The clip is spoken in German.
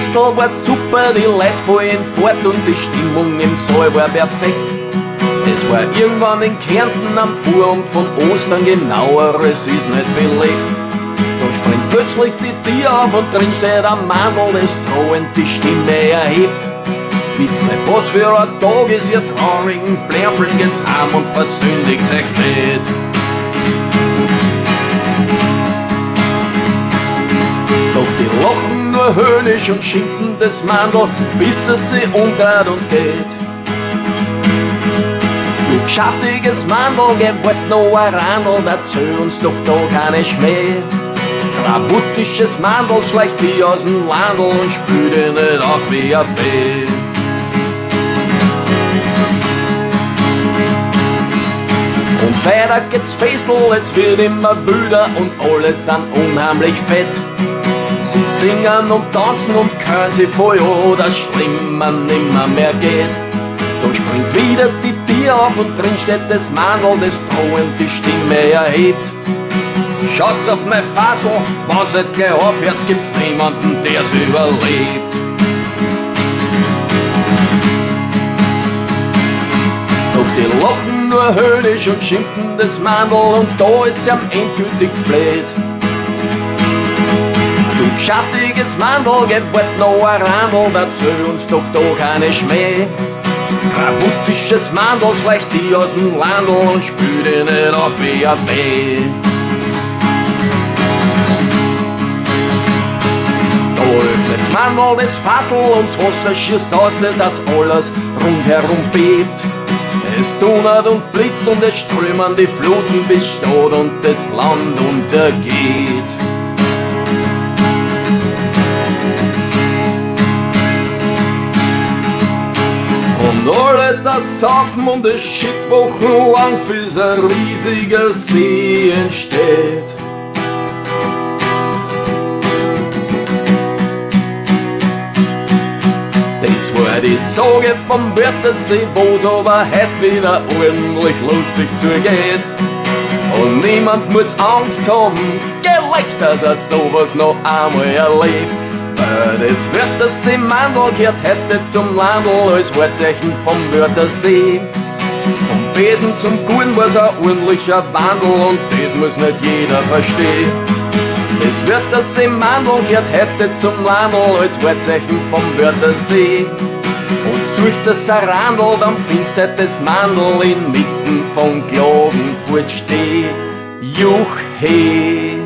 Festel war super, die Leute fallen fort und die Stimmung im Saal war perfekt. Es war irgendwann in Kärnten am Vorabend von Ostern, genaueres ist nicht belegt. Dann springt plötzlich die Tür auf und drin steht ein Mandl, das drohend die Stimme erhebt. Wisst nicht, was für ein Tag ist, ihr traurigen Blärfeln geht's heim und versündigt sich nicht. Doch die lachen nur höhnisch und schimpfen das Mandl, bis es sie umdreht und geht. Du geschäftiges Mandl, gewollt noch ein Randl, erzähl uns doch da keine Schmäh. Trabuttisches Mandl schleicht die aus dem Landl und spült ihn nicht auf wie ein Bär. Und weiter geht's Festel, es wird immer wüder und alle sind unheimlich fett. Sie singen und tanzen und können sich voll an, dass Schlimmer nimmer mehr geht. Da springt wieder die Tür auf und drin steht das Mandl, das drohend die Stimme erhebt. Schaut's auf mein Fassel, wenn's nicht gleich aufhört, gibt's niemanden, der's überlebt. Doch die lachen nur höhnisch und schimpfen das Mandl und da ist sie am endgültig blöd. Du geschäftiges Mandl, gewollt noch ein Randl, erzähl uns doch da keine Schmäh. Trabuttisches Mandl schleicht die aus dem Landl und spült ihn nicht auf wie ein Bär. Da öffnet's Mandl das Fassel und das Wasser schießt aus, dass alles rundherum bebt. Es donnert und blitzt und es strömen die Fluten bis Stadt und das Land untergeht. Und alle das saufen und es shit wochenlang, bis ein riesiger See entsteht. Das war die Sage vom Wörthersee, wo's aber heut wieder ordentlich lustig zugeht. Und niemand muss Angst haben, gleich, dass er sowas noch einmal erlebt. Das Wörthersee Mandl gehört heute zum Landl als Wahrzeichen vom Wörthersee. Vom Besen zum Guten war's ein ordentlicher Wandel und das muss nicht jeder verstehen. Das Wörthersee Mandl gehört heute zum Landl als Wahrzeichen vom Wörthersee. Und suchst das Randl, dann findest du das Mandl inmitten von Klagenfurt steh. Juch, hey.